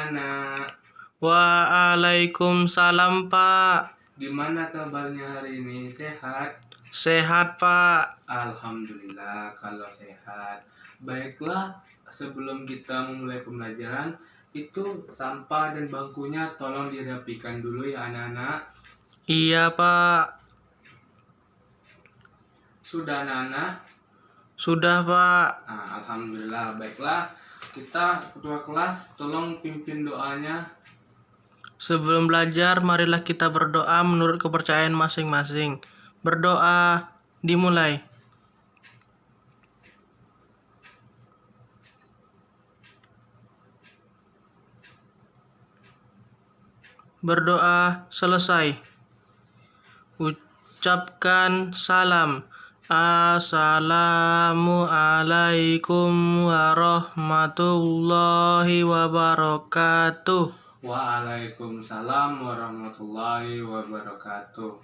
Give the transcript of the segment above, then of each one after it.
anak-anak. Waalaikumsalam, Pak. Gimana kabarnya hari ini? Sehat? Sehat, Pak. Alhamdulillah kalau sehat. Baiklah, sebelum kita memulai pembelajaran, itu sampah dan bangkunya tolong dirapikan dulu ya anak-anak. Iya, Pak. Sudah anak-anak? Sudah, Pak. Nah, alhamdulillah. Baiklah, kita ketua kelas tolong pimpin doanya. Sebelum belajar, marilah kita berdoa menurut kepercayaan masing-masing. Berdoa, dimulai. Berdoa selesai. Ucapkan salam. Assalamualaikum warahmatullahi wabarakatuh. Waalaikumsalam warahmatullahi wabarakatuh.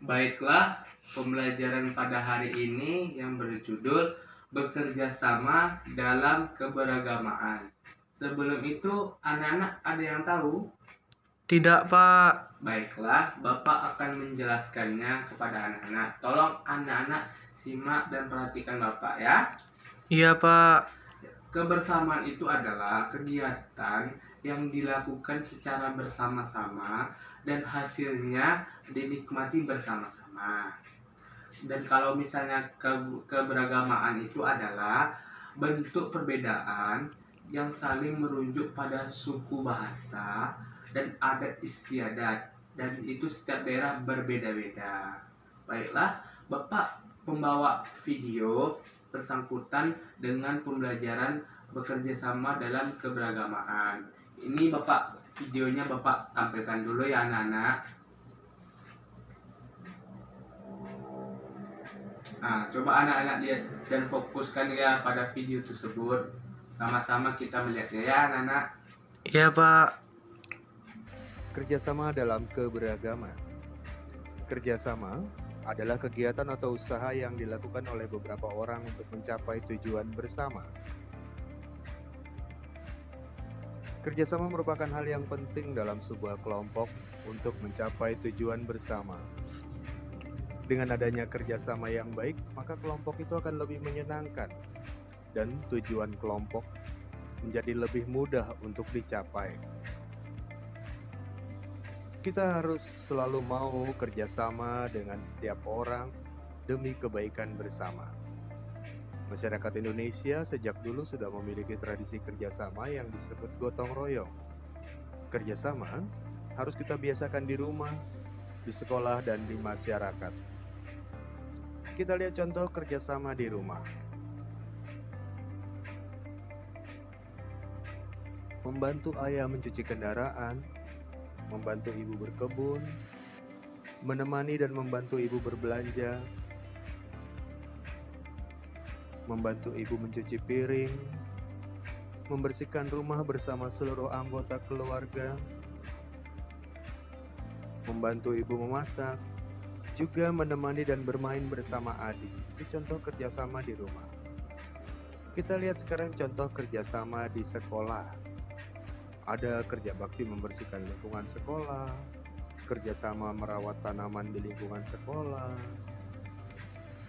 Baiklah, pembelajaran pada hari ini yang berjudul bekerja sama dalam keberagamaan. Sebelum itu, anak-anak ada yang tahu? Tidak, Pak. Baiklah, Bapak akan menjelaskannya kepada anak-anak. Tolong anak-anak simak dan perhatikan Bapak ya. Iya, Pak. Kebersamaan itu adalah kegiatan yang dilakukan secara bersama-sama dan hasilnya dinikmati bersama-sama. Dan kalau misalnya keberagamaan itu adalah bentuk perbedaan yang saling merujuk pada suku bahasa dan adat istiadat, dan itu setiap daerah berbeda-beda. Baiklah, Bapak pembawa video bersangkutan dengan pembelajaran bekerja sama dalam keberagamaan. Ini Bapak, videonya Bapak tampilkan dulu ya anak-anak. Nah, coba anak-anak lihat dan fokuskan ya pada video tersebut. Sama-sama kita melihatnya ya anak-anak. Iya, Pak. Kerjasama dalam keberagaman. Kerjasama adalah kegiatan atau usaha yang dilakukan oleh beberapa orang untuk mencapai tujuan bersama. Kerjasama merupakan hal yang penting dalam sebuah kelompok untuk mencapai tujuan bersama. Dengan adanya kerjasama yang baik, maka kelompok itu akan lebih menyenangkan dan tujuan kelompok menjadi lebih mudah untuk dicapai. Kita harus selalu mau kerjasama dengan setiap orang demi kebaikan bersama. Masyarakat Indonesia sejak dulu sudah memiliki tradisi kerjasama yang disebut gotong royong. Kerjasama harus kita biasakan di rumah, di sekolah, dan di masyarakat. Kita lihat contoh kerjasama di rumah. Membantu ayah mencuci kendaraan, membantu ibu berkebun, menemani dan membantu ibu berbelanja, membantu ibu mencuci piring, membersihkan rumah bersama seluruh anggota keluarga, membantu ibu memasak, juga menemani dan bermain bersama adik. Itu contoh kerjasama di rumah. Kita lihat sekarang contoh kerjasama di sekolah. Ada kerja bakti membersihkan lingkungan sekolah, kerjasama merawat tanaman di lingkungan sekolah,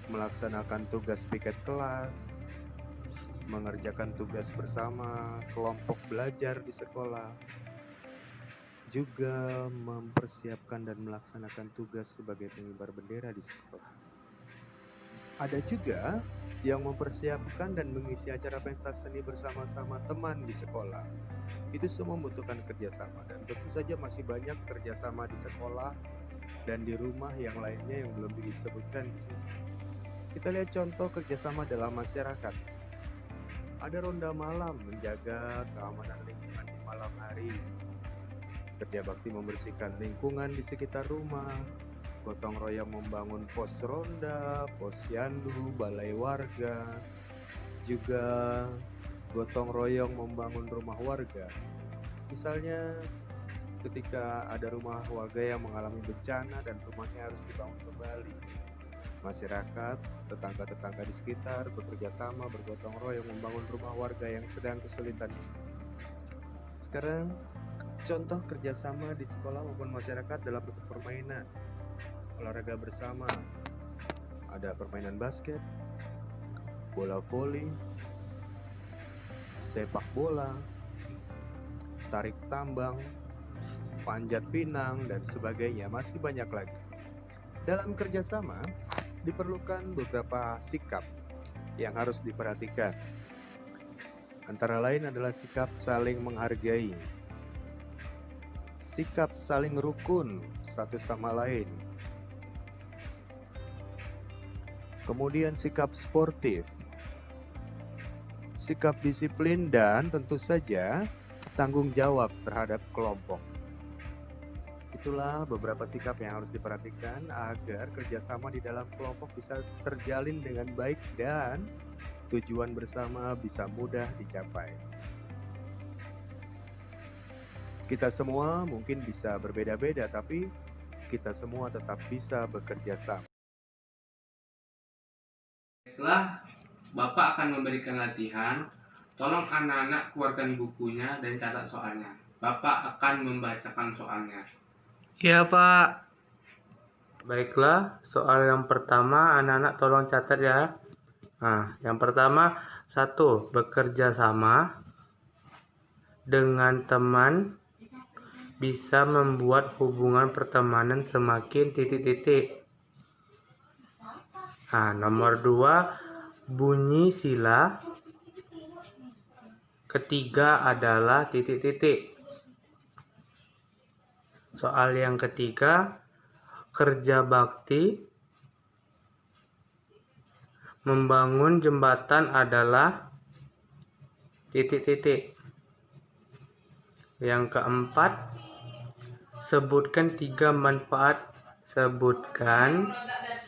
melaksanakan tugas piket kelas, mengerjakan tugas bersama kelompok belajar di sekolah, juga mempersiapkan dan melaksanakan tugas sebagai pengibar bendera di sekolah. Ada juga yang mempersiapkan dan mengisi acara pentas seni bersama-sama teman di sekolah. Itu semua membutuhkan kerjasama, dan tentu saja masih banyak kerjasama di sekolah dan di rumah yang lainnya yang belum disebutkan di sini. Kita lihat contoh kerjasama dalam masyarakat. Ada ronda malam menjaga keamanan lingkungan di malam hari. Kerja bakti membersihkan lingkungan di sekitar rumah. Gotong royong membangun pos ronda, posyandu, balai warga. Juga gotong royong membangun rumah warga. Misalnya ketika ada rumah warga yang mengalami bencana dan rumahnya harus dibangun kembali. Masyarakat, tetangga-tetangga di sekitar bekerja sama bergotong royong membangun rumah warga yang sedang kesulitan. Sekarang, contoh kerjasama di sekolah maupun masyarakat dalam bentuk permainan, olahraga bersama, ada permainan basket, bola voli, sepak bola, tarik tambang, panjat pinang, dan sebagainya, masih banyak lagi. Dalam kerjasama, diperlukan beberapa sikap yang harus diperhatikan. Antara lain adalah sikap saling menghargai, sikap saling rukun satu sama lain, kemudian sikap sportif, sikap disiplin, dan tentu saja tanggung jawab terhadap kelompok. Itulah beberapa sikap yang harus diperhatikan agar kerjasama di dalam kelompok bisa terjalin dengan baik dan tujuan bersama bisa mudah dicapai. Kita semua mungkin bisa berbeda-beda, tapi kita semua tetap bisa bekerja sama. Baiklah, Bapak akan memberikan latihan. Tolong anak-anak keluarkan bukunya dan catat soalnya. Bapak akan membacakan soalnya. Iya, Pak. Baiklah, soal yang pertama anak-anak tolong catat ya. Nah, yang pertama, 1. Bekerja sama dengan teman bisa membuat hubungan pertemanan semakin titik-titik. Nah, nomor 2, bunyi sila ketiga adalah titik-titik. Soal yang ketiga, kerja bakti membangun jembatan adalah titik-titik. Yang keempat, sebutkan 3 manfaat. Sebutkan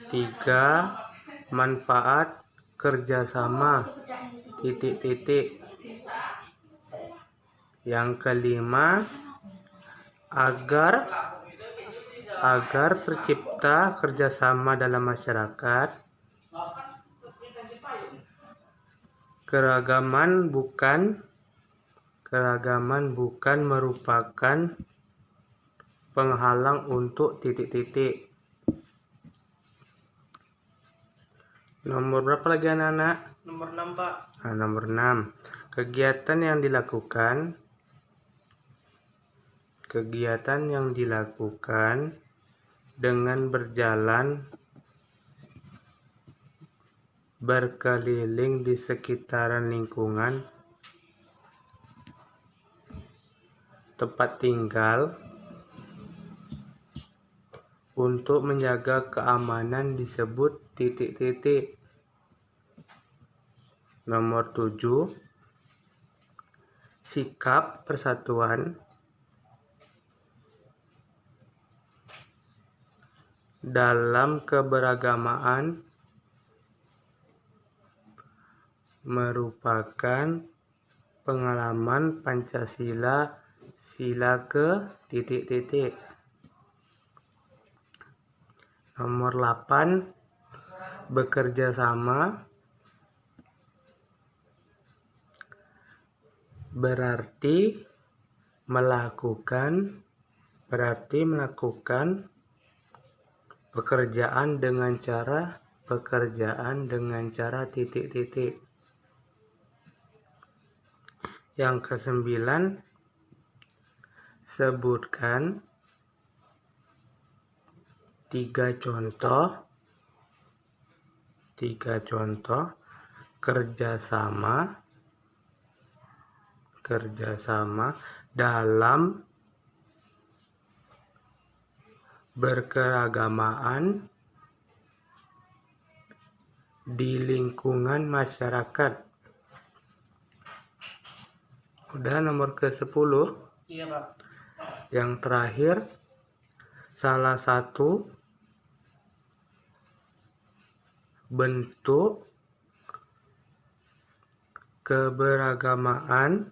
3 manfaat kerjasama titik-titik. Yang kelima, agar tercipta kerjasama dalam masyarakat, keragaman bukan merupakan penghalang untuk titik-titik. Nomor berapa lagi anak-anak? Nomor 6, Pak. Nah, nomor 6. Kegiatan yang dilakukan dengan berjalan berkeliling di sekitaran lingkungan tempat tinggal untuk menjaga keamanan disebut titik-titik. Nomor 7, sikap persatuan dalam keberagamaan merupakan pengalaman Pancasila sila ke titik-titik. Nomor 8, bekerja sama berarti melakukan pekerjaan dengan cara titik-titik. Yang ke-9, sebutkan 3 contoh kerjasama dalam berkeragamaan di lingkungan masyarakat. Udah nomor ke-10. Iya, Pak. Yang terakhir, salah satu bentuk keberagamaan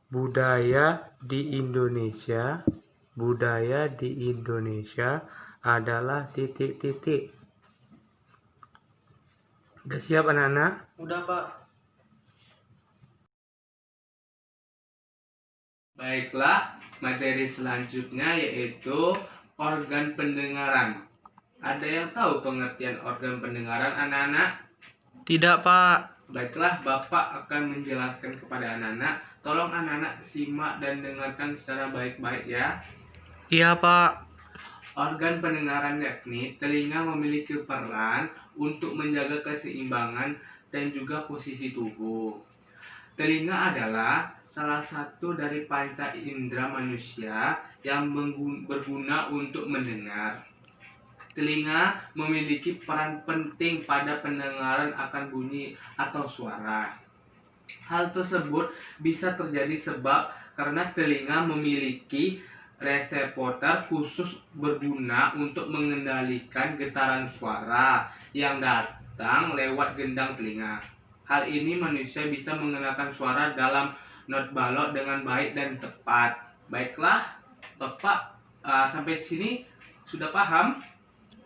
budaya di Indonesia budaya di Indonesia adalah titik-titik. Udah siap anak-anak? Udah, Pak. Baiklah, materi selanjutnya yaitu organ pendengaran. Ada yang tahu pengertian organ pendengaran anak-anak? Tidak, Pak. Baiklah, Bapak akan menjelaskan kepada anak-anak. Tolong anak-anak simak dan dengarkan secara baik-baik ya. Iya, Pak. Organ pendengaran yakni telinga memiliki peran untuk menjaga keseimbangan dan juga posisi tubuh. Telinga adalah salah satu dari panca indera manusia yang berguna untuk mendengar. Telinga memiliki peran penting pada pendengaran akan bunyi atau suara. Hal tersebut bisa terjadi sebab karena telinga memiliki reseptor khusus berguna untuk mengendalikan getaran suara yang datang lewat gendang telinga. Hal ini manusia bisa mengenakan suara dalam not balok dengan baik dan tepat. Baiklah, Bapak sampai sini sudah paham?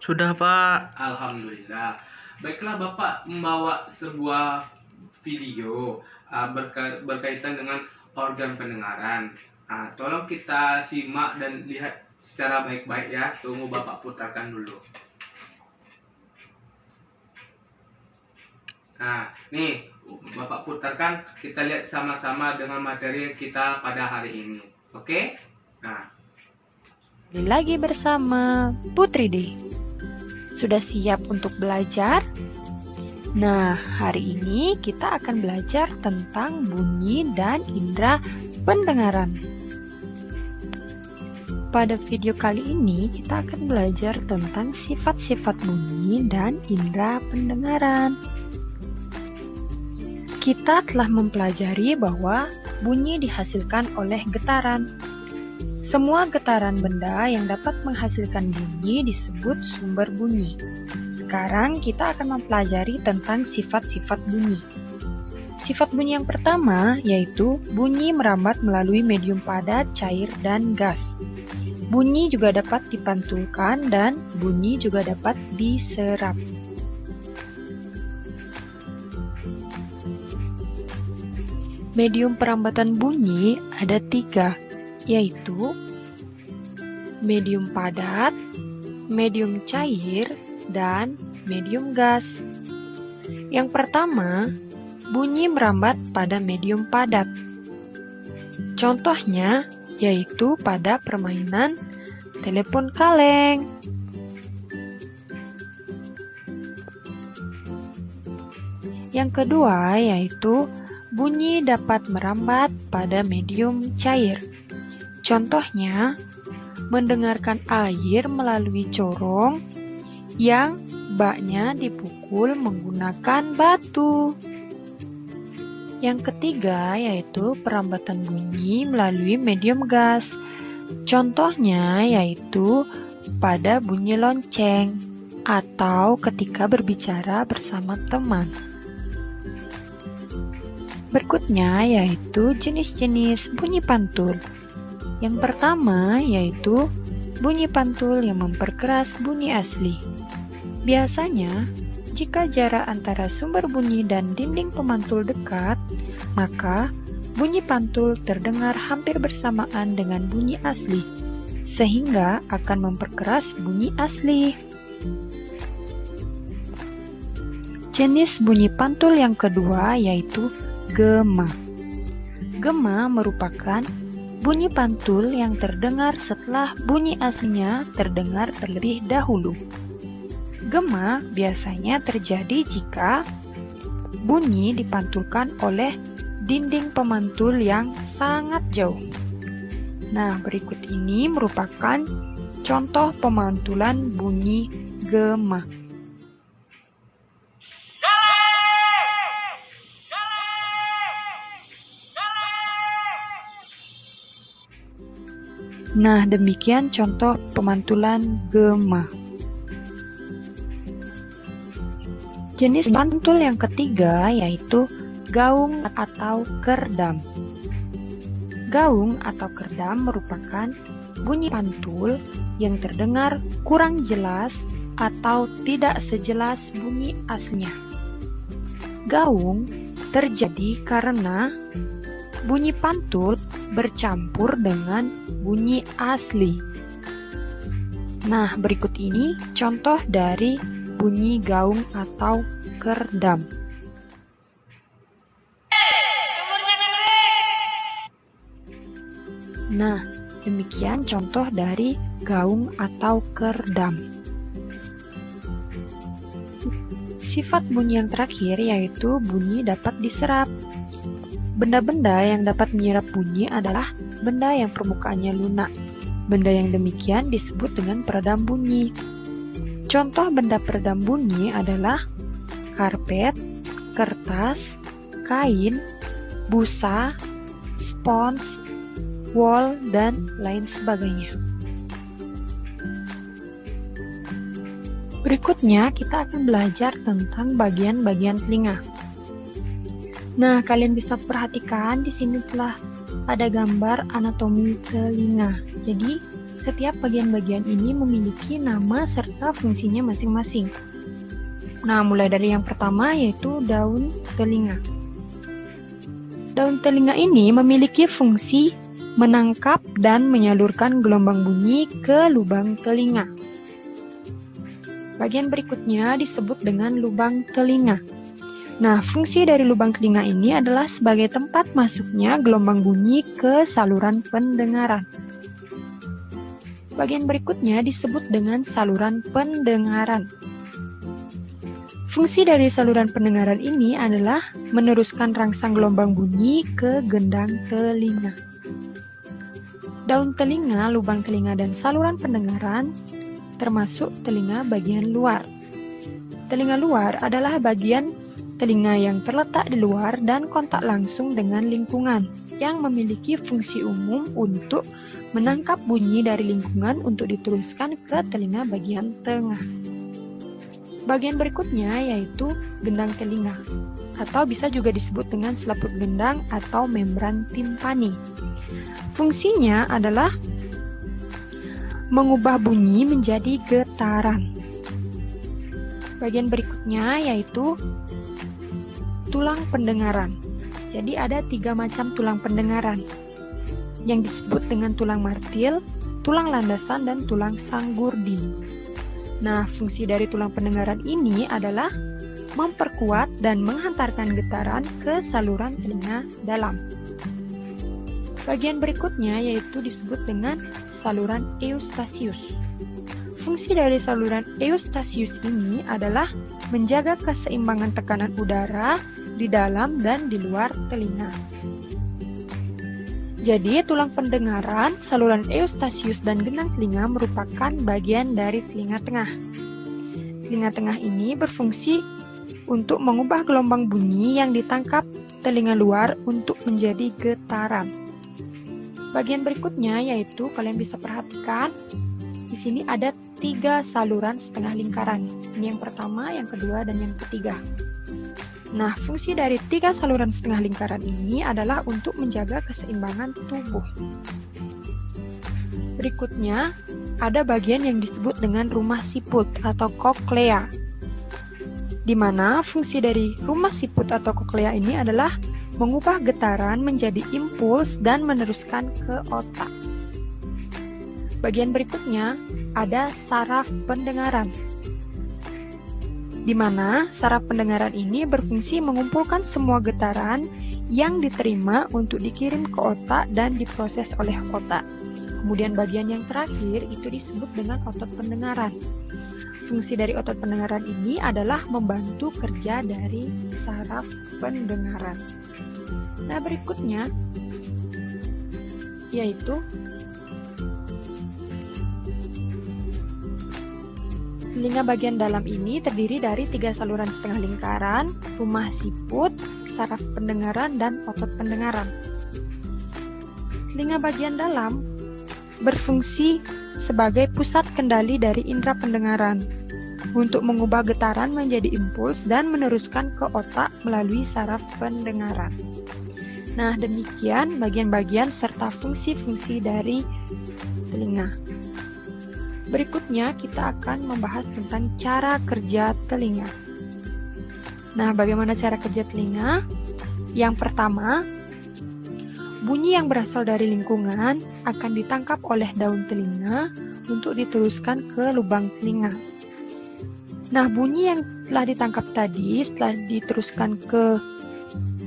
Sudah, Pak. Alhamdulillah. Baiklah, Bapak membawa sebuah video berkaitan dengan organ pendengaran. Tolong kita simak dan lihat secara baik-baik ya. Tunggu Bapak putarkan dulu. Nah, nih Bapak putarkan, kita lihat sama-sama dengan materi kita pada hari ini. Oke? Nah, Kembali lagi bersama Putri D. Sudah siap untuk belajar? Nah, hari ini kita akan belajar tentang bunyi dan indera pendengaran. Pada video kali ini, kita akan belajar tentang sifat-sifat bunyi dan indera pendengaran. Kita telah mempelajari bahwa bunyi dihasilkan oleh getaran. Semua getaran benda yang dapat menghasilkan bunyi disebut sumber bunyi. Sekarang kita akan mempelajari tentang sifat-sifat bunyi. Sifat bunyi yang pertama yaitu bunyi merambat melalui medium padat, cair, dan gas. Bunyi juga dapat dipantulkan dan bunyi juga dapat diserap. Medium perambatan bunyi ada 3, yaitu medium padat, medium cair, dan medium gas. Yang pertama, bunyi merambat pada medium padat. Contohnya yaitu pada permainan telepon kaleng. Yang kedua yaitu bunyi dapat merambat pada medium cair. Contohnya, mendengarkan air melalui corong yang baknya dipukul menggunakan batu. Yang ketiga yaitu perambatan bunyi melalui medium gas. Contohnya yaitu pada bunyi lonceng atau ketika berbicara bersama teman. Berikutnya yaitu jenis-jenis bunyi pantul. Yang pertama yaitu bunyi pantul yang memperkeras bunyi asli. Biasanya, jika jarak antara sumber bunyi dan dinding pemantul dekat, maka bunyi pantul terdengar hampir bersamaan dengan bunyi asli, sehingga akan memperkeras bunyi asli. Jenis bunyi pantul yang kedua yaitu gema. Gema merupakan bunyi pantul yang terdengar setelah bunyi aslinya terdengar terlebih dahulu. Gema biasanya terjadi jika bunyi dipantulkan oleh dinding pemantul yang sangat jauh. Nah, berikut ini merupakan contoh pemantulan bunyi gema. Nah, demikian contoh pemantulan gema. Jenis pantul yang ketiga yaitu gaung atau kerdam. Gaung atau kerdam merupakan bunyi pantul yang terdengar kurang jelas atau tidak sejelas bunyi aslinya. Gaung terjadi karena bunyi pantul bercampur dengan bunyi asli. Nah, berikut ini contoh dari bunyi gaung atau kerdam. Nah, demikian contoh dari gaung atau kerdam. Sifat bunyi yang terakhir yaitu bunyi dapat diserap. Benda-benda yang dapat menyerap bunyi adalah benda yang permukaannya lunak. Benda yang demikian disebut dengan peredam bunyi. Contoh benda peredam bunyi adalah karpet, kertas, kain, busa, spons, wol, dan lain sebagainya. Berikutnya kita akan belajar tentang bagian-bagian telinga. Nah, kalian bisa perhatikan di sini telah ada gambar anatomi telinga. Jadi, setiap bagian-bagian ini memiliki nama serta fungsinya masing-masing. Nah, mulai dari yang pertama yaitu daun telinga. Daun telinga ini memiliki fungsi menangkap dan menyalurkan gelombang bunyi ke lubang telinga. Bagian berikutnya disebut dengan lubang telinga. Nah, fungsi dari lubang telinga ini adalah sebagai tempat masuknya gelombang bunyi ke saluran pendengaran. Bagian berikutnya disebut dengan saluran pendengaran. Fungsi dari saluran pendengaran ini adalah meneruskan rangsang gelombang bunyi ke gendang telinga. Daun telinga, lubang telinga, dan saluran pendengaran termasuk telinga bagian luar. Telinga luar adalah bagian telinga yang terletak di luar dan kontak langsung dengan lingkungan, yang memiliki fungsi umum untuk menangkap bunyi dari lingkungan untuk diteruskan ke telinga bagian tengah. Bagian berikutnya yaitu gendang telinga, atau bisa juga disebut dengan selaput gendang atau membran timpani. Fungsinya adalah mengubah bunyi menjadi getaran. Bagian berikutnya yaitu tulang pendengaran. Jadi ada 3 macam tulang pendengaran yang disebut dengan tulang martil, tulang landasan, dan tulang sanggurdi. Nah, fungsi dari tulang pendengaran ini adalah memperkuat dan menghantarkan getaran ke saluran telinga dalam. Bagian berikutnya yaitu disebut dengan saluran eustasius. Fungsi dari saluran eustasius ini adalah menjaga keseimbangan tekanan udara di dalam dan di luar telinga. Jadi, tulang pendengaran, saluran eustasius, dan gendang telinga merupakan bagian dari telinga tengah. Telinga tengah ini berfungsi untuk mengubah gelombang bunyi yang ditangkap telinga luar untuk menjadi getaran. Bagian berikutnya yaitu kalian bisa perhatikan di sini ada 3 saluran setengah lingkaran. Ini yang pertama, yang kedua, dan yang ketiga. Nah, fungsi dari 3 saluran setengah lingkaran ini adalah untuk menjaga keseimbangan tubuh. Berikutnya, ada bagian yang disebut dengan rumah siput atau koklea, di mana fungsi dari rumah siput atau koklea ini adalah mengubah getaran menjadi impuls dan meneruskan ke otak. Bagian berikutnya ada saraf pendengaran, di mana saraf pendengaran ini berfungsi mengumpulkan semua getaran yang diterima untuk dikirim ke otak dan diproses oleh otak. Kemudian bagian yang terakhir itu disebut dengan otot pendengaran. Fungsi dari otot pendengaran ini adalah membantu kerja dari saraf pendengaran. Nah, berikutnya yaitu telinga bagian dalam ini terdiri dari 3 saluran setengah lingkaran, rumah siput, saraf pendengaran, dan otot pendengaran. Telinga bagian dalam berfungsi sebagai pusat kendali dari indera pendengaran untuk mengubah getaran menjadi impuls dan meneruskan ke otak melalui saraf pendengaran. Nah, demikian bagian-bagian serta fungsi-fungsi dari telinga. Berikutnya kita akan membahas tentang cara kerja telinga. Nah, bagaimana cara kerja telinga? Yang pertama, bunyi yang berasal dari lingkungan akan ditangkap oleh daun telinga untuk diteruskan ke lubang telinga. Nah, bunyi yang telah ditangkap tadi setelah diteruskan ke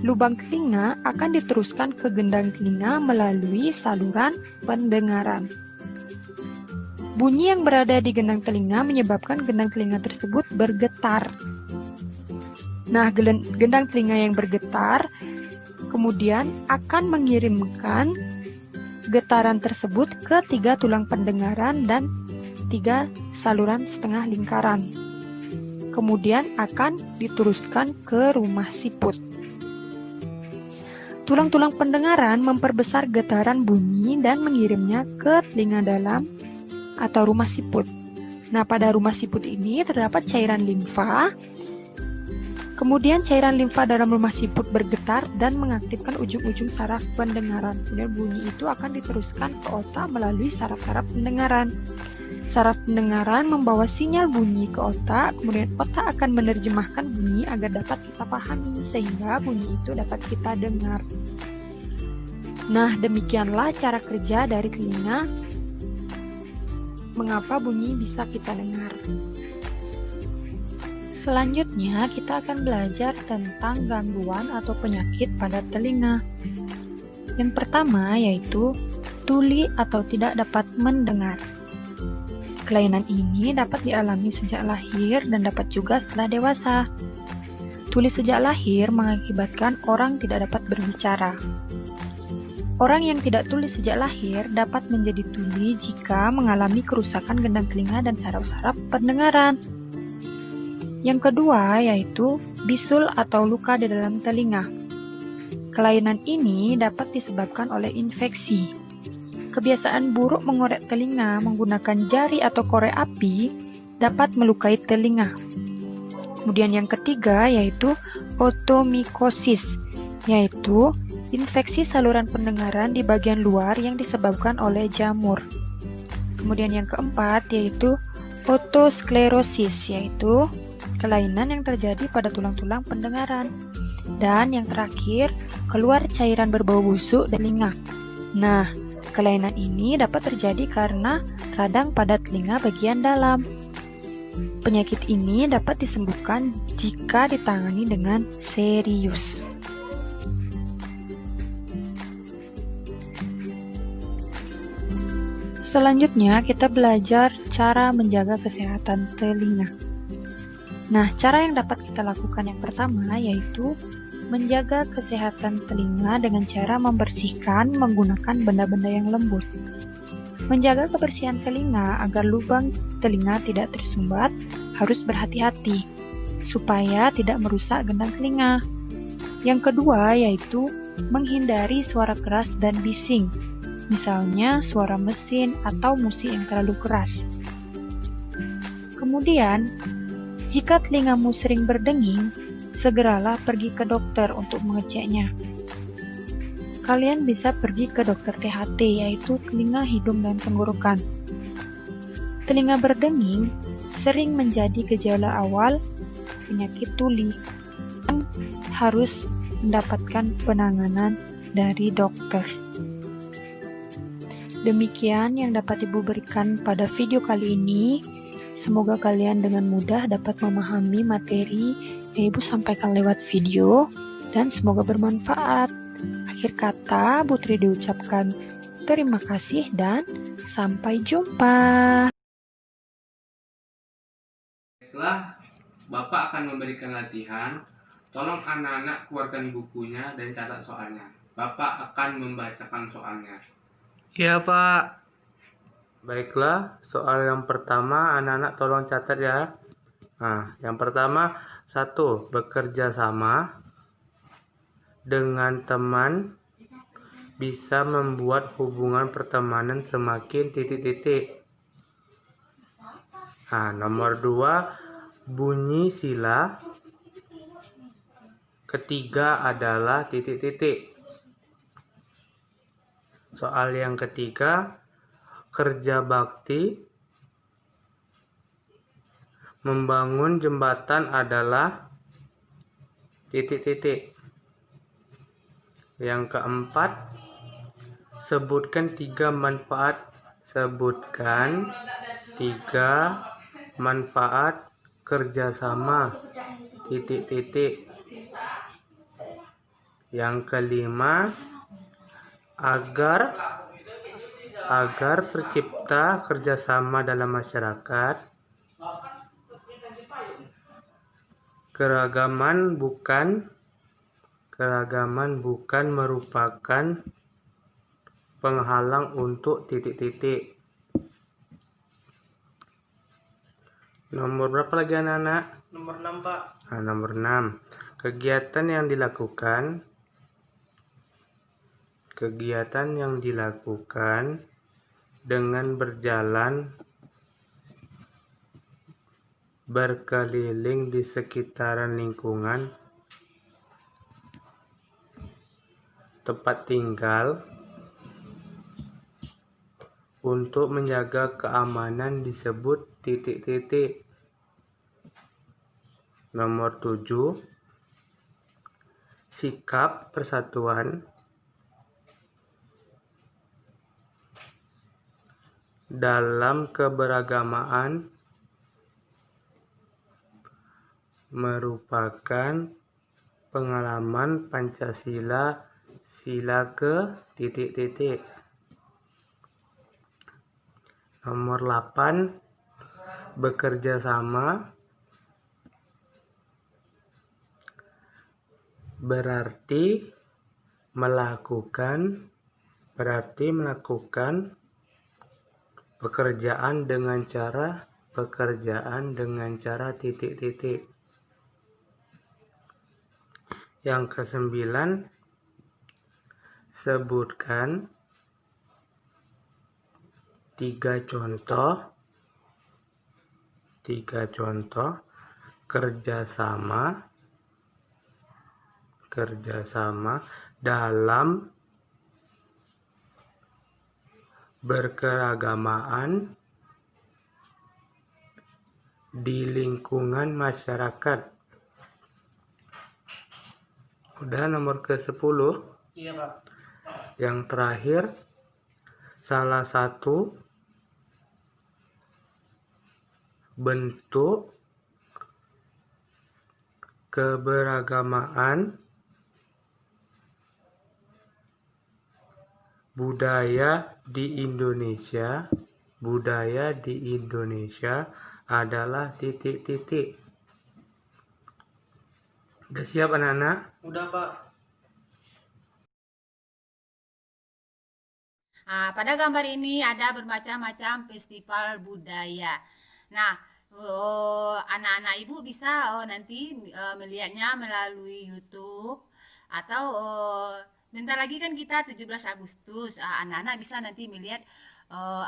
lubang telinga akan diteruskan ke gendang telinga melalui saluran pendengaran. Bunyi yang berada di gendang telinga menyebabkan gendang telinga tersebut bergetar. Nah, gendang telinga yang bergetar kemudian akan mengirimkan getaran tersebut ke 3 tulang pendengaran dan 3 saluran setengah lingkaran. Kemudian akan diteruskan ke rumah siput. Tulang-tulang pendengaran memperbesar getaran bunyi dan mengirimnya ke telinga dalam atau rumah siput. Nah, pada rumah siput ini terdapat cairan limfa. Kemudian cairan limfa dalam rumah siput bergetar dan mengaktifkan ujung-ujung saraf pendengaran. Kemudian bunyi itu akan diteruskan ke otak melalui saraf-saraf pendengaran. Saraf pendengaran membawa sinyal bunyi ke otak, kemudian otak akan menerjemahkan bunyi agar dapat kita pahami sehingga bunyi itu dapat kita dengar. Nah, demikianlah cara kerja dari telinga. Mengapa bunyi bisa kita dengar? Selanjutnya, kita akan belajar tentang gangguan atau penyakit pada telinga. Yang pertama yaitu tuli atau tidak dapat mendengar. Kelainan ini dapat dialami sejak lahir dan dapat juga setelah dewasa. Tuli sejak lahir mengakibatkan orang tidak dapat berbicara. Orang yang tidak tuli sejak lahir dapat menjadi tuli jika mengalami kerusakan gendang telinga dan saraf-saraf pendengaran. Yang kedua yaitu bisul atau luka di dalam telinga. Kelainan ini dapat disebabkan oleh infeksi. Kebiasaan buruk mengorek telinga menggunakan jari atau korek api dapat melukai telinga. Kemudian yang ketiga yaitu otomikosis, yaitu infeksi saluran pendengaran di bagian luar yang disebabkan oleh jamur. Kemudian yang keempat yaitu otosklerosis, yaitu kelainan yang terjadi pada tulang-tulang pendengaran. Dan yang terakhir, keluar cairan berbau busuk dari telinga. Nah, kelainan ini dapat terjadi karena radang pada telinga bagian dalam. Penyakit ini dapat disembuhkan jika ditangani dengan serius. Selanjutnya, kita belajar cara menjaga kesehatan telinga. Nah, cara yang dapat kita lakukan yang pertama yaitu menjaga kesehatan telinga dengan cara membersihkan menggunakan benda-benda yang lembut. Menjaga kebersihan telinga agar lubang telinga tidak tersumbat harus berhati-hati supaya tidak merusak gendang telinga. Yang kedua yaitu menghindari suara keras dan bising. Misalnya suara mesin atau musik yang terlalu keras. Kemudian, jika telingamu sering berdenging, segeralah pergi ke dokter untuk mengeceknya. Kalian bisa pergi ke dokter THT, yaitu telinga, hidung, dan tenggorokan. Telinga berdenging sering menjadi gejala awal penyakit tuli yang harus mendapatkan penanganan dari dokter. Demikian yang dapat Ibu berikan pada video kali ini. Semoga kalian dengan mudah dapat memahami materi yang Ibu sampaikan lewat video dan semoga bermanfaat. Akhir kata, Putri diucapkan terima kasih dan sampai jumpa. Baiklah, Bapak akan memberikan latihan. Tolong anak-anak keluarkan bukunya dan catat soalnya. Bapak akan membacakan soalnya. Iya, Pak. Baiklah, soal yang pertama anak-anak tolong catat ya. Nah, yang pertama, 1. Bekerja sama dengan teman bisa membuat hubungan pertemanan semakin titik-titik. Nah, nomor 2, bunyi sila ketiga adalah titik-titik. Soal yang ketiga, kerja bakti, membangun jembatan adalah titik-titik. Yang keempat, sebutkan 3 manfaat. Sebutkan 3 manfaat kerjasama titik-titik. Yang kelima, agar tercipta kerjasama dalam masyarakat, keragaman bukan merupakan penghalang untuk titik-titik. Nomor berapa lagi anak-anak? Nomor 6, Pak. Nah, nomor 6. Kegiatan yang dilakukan dengan berjalan berkeliling di sekitaran lingkungan tempat tinggal untuk menjaga keamanan disebut titik-titik. Nomor 7. Sikap persatuan dalam keberagamaan merupakan pengalaman Pancasila sila ke titik-titik. Nomor 8. Bekerja sama berarti melakukan pekerjaan dengan cara titik-titik. Yang ke-9, sebutkan 3 contoh kerjasama dalam berkeragamaan di lingkungan masyarakat. Udah nomor ke-10. Iya, Pak. Yang terakhir, salah satu bentuk keberagamaan budaya di Indonesia adalah titik-titik. Udah siap anak-anak? Udah, Pak. Nah, pada gambar ini ada bermacam-macam festival budaya. Nah, anak-anak ibu bisa nanti melihatnya melalui YouTube atau bentar lagi kan kita 17 Agustus. Anak-anak bisa nanti melihat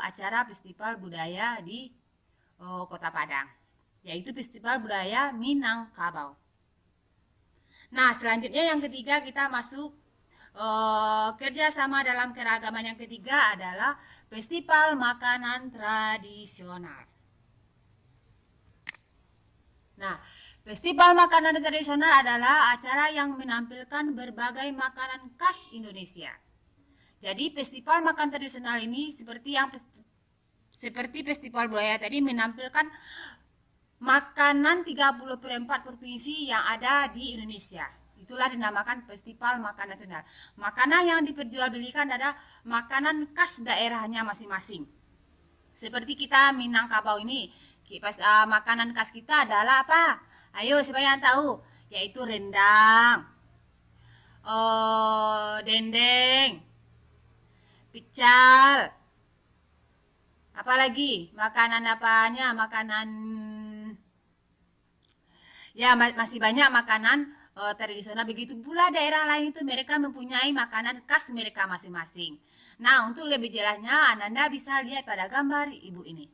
acara festival budaya di Kota Padang, yaitu Festival Budaya Minangkabau. Nah, selanjutnya yang ketiga kita masuk kerjasama dalam keragaman. Yang ketiga adalah festival makanan tradisional. Nah, festival makanan tradisional adalah acara yang menampilkan berbagai makanan khas Indonesia. Jadi festival makan tradisional ini seperti festival budaya tadi menampilkan makanan 34 provinsi yang ada di Indonesia. Itulah dinamakan festival makanan tradisional. Makanan yang diperjualbelikan adalah makanan khas daerahnya masing-masing. Seperti kita Minangkabau ini, makanan khas kita adalah apa? Ayo, siapa yang tahu? Yaitu rendang, dendeng, pical, apalagi makanan apanya? Masih banyak makanan tradisional. Begitu pula daerah lain itu mereka mempunyai makanan khas mereka masing-masing. Nah, untuk lebih jelasnya Anda bisa lihat pada gambar ibu ini.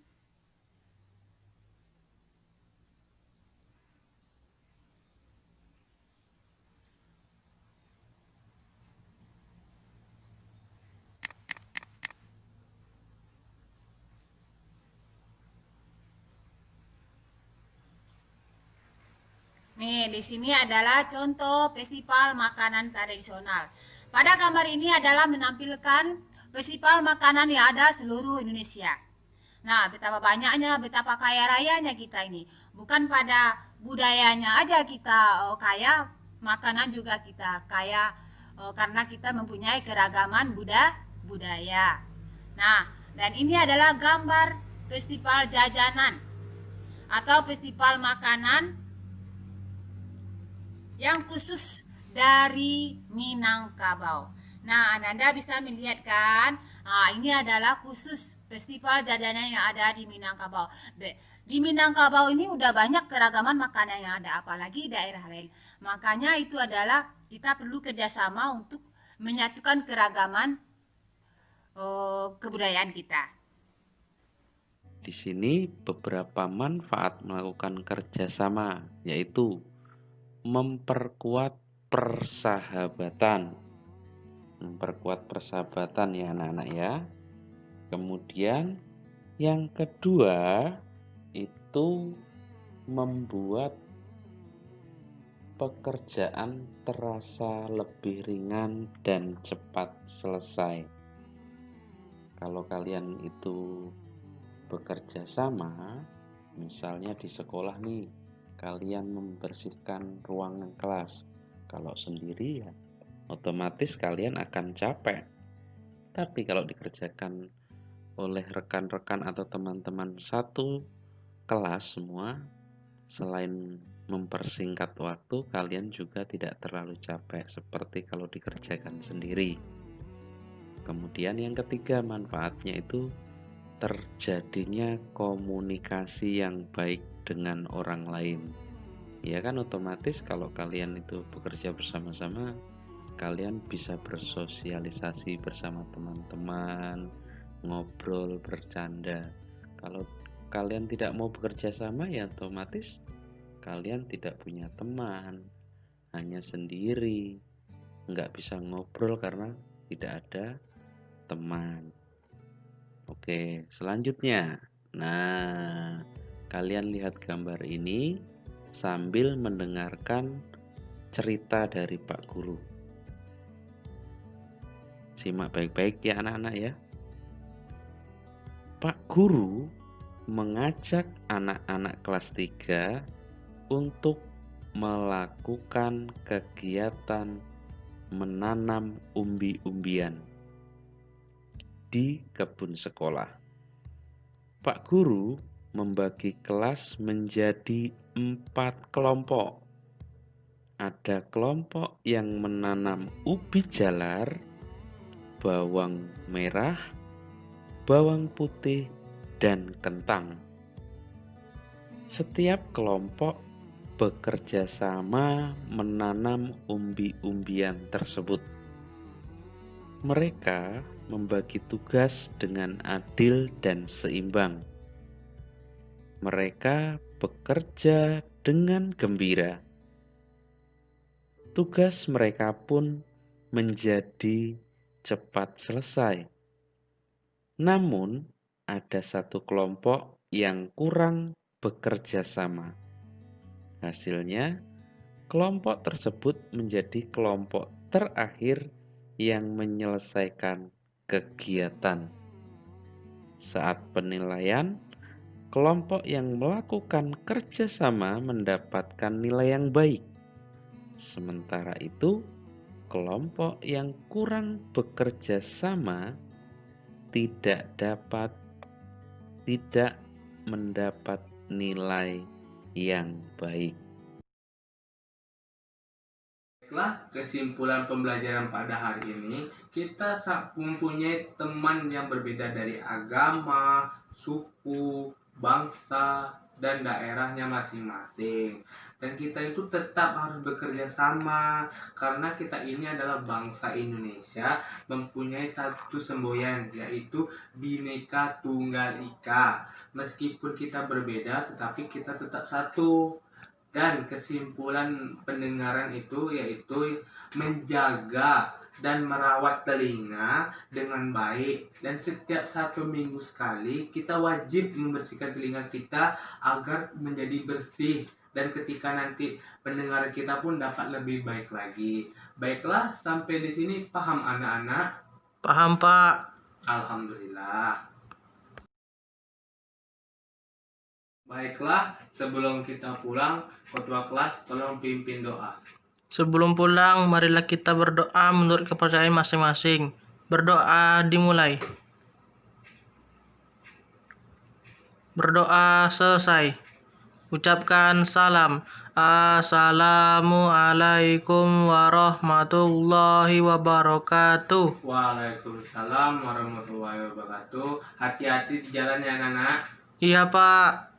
Nih, di sini adalah contoh festival makanan tradisional. Pada gambar ini adalah menampilkan festival makanan yang ada seluruh Indonesia. Nah, betapa banyaknya, betapa kaya rayanya kita ini. Bukan pada budayanya aja kita kaya, makanan juga kita kaya karena kita mempunyai keragaman budaya. Nah, dan ini adalah gambar festival jajanan atau festival makanan yang khusus dari Minangkabau. Nah, Anda bisa melihat kan, ini adalah khusus festival jajanan yang ada di Minangkabau. Di Minangkabau ini udah banyak keragaman makanan yang ada, apalagi daerah lain. Makanya itu adalah kita perlu kerjasama untuk menyatukan keragaman kebudayaan kita. Di sini beberapa manfaat melakukan kerjasama, yaitu memperkuat persahabatan. Memperkuat persahabatan ya anak-anak ya. Kemudian yang kedua itu membuat pekerjaan terasa lebih ringan dan cepat selesai. Kalau kalian itu bekerja sama, misalnya di sekolah nih, kalian membersihkan ruangan kelas. Kalau sendiri ya otomatis kalian akan capek. Tapi kalau dikerjakan oleh rekan-rekan atau teman-teman satu kelas semua, selain mempersingkat waktu, kalian juga tidak terlalu capek seperti kalau dikerjakan sendiri. Kemudian yang ketiga manfaatnya itu terjadinya komunikasi yang baik dengan orang lain. Ya kan otomatis kalau kalian itu bekerja bersama-sama, kalian bisa bersosialisasi bersama teman-teman, ngobrol, bercanda. Kalau kalian tidak mau bekerja sama ya otomatis kalian tidak punya teman, hanya sendiri, nggak bisa ngobrol karena tidak ada teman. Oke, selanjutnya. Nah, kalian lihat gambar ini sambil mendengarkan cerita dari Pak Guru. Simak baik-baik ya anak-anak ya. Pak Guru mengajak anak-anak kelas 3 untuk melakukan kegiatan menanam umbi-umbian di kebun sekolah. Pak Guru membagi kelas menjadi 4 kelompok. Ada kelompok yang menanam ubi jalar, bawang merah, bawang putih, dan kentang. Setiap kelompok bekerja sama menanam umbi-umbian tersebut. Mereka membagi tugas dengan adil dan seimbang. Mereka bekerja dengan gembira. Tugas mereka pun menjadi cepat selesai. Namun, ada satu kelompok yang kurang bekerja sama. Hasilnya, kelompok tersebut menjadi kelompok terakhir yang menyelesaikan kegiatan. Saat penilaian, kelompok yang melakukan kerjasama mendapatkan nilai yang baik. Sementara itu, kelompok yang kurang bekerja sama tidak mendapat nilai yang baik. Baiklah, kesimpulan pembelajaran pada hari ini, kita mempunyai teman yang berbeda dari agama, suku, bangsa, dan daerahnya masing-masing. Dan kita itu tetap harus bekerja sama karena kita ini adalah bangsa Indonesia, mempunyai satu semboyan yaitu Bhinneka Tunggal Ika. Meskipun kita berbeda tetapi kita tetap satu. Dan kesimpulan pendengaran itu yaitu menjaga dan merawat telinga dengan baik, dan setiap 1 minggu sekali kita wajib membersihkan telinga kita agar menjadi bersih, dan ketika nanti pendengar kita pun dapat lebih baik lagi. Baiklah, sampai di sini paham anak-anak? Paham, Pak. Alhamdulillah. Baiklah, sebelum kita pulang, ketua kelas tolong pimpin doa. Sebelum pulang, marilah kita berdoa menurut kepercayaan masing-masing. Berdoa dimulai. Berdoa selesai. Ucapkan salam. Assalamualaikum warahmatullahi wabarakatuh. Waalaikumsalam warahmatullahi wabarakatuh. Hati-hati di jalan ya anak-anak. Iya, Pak.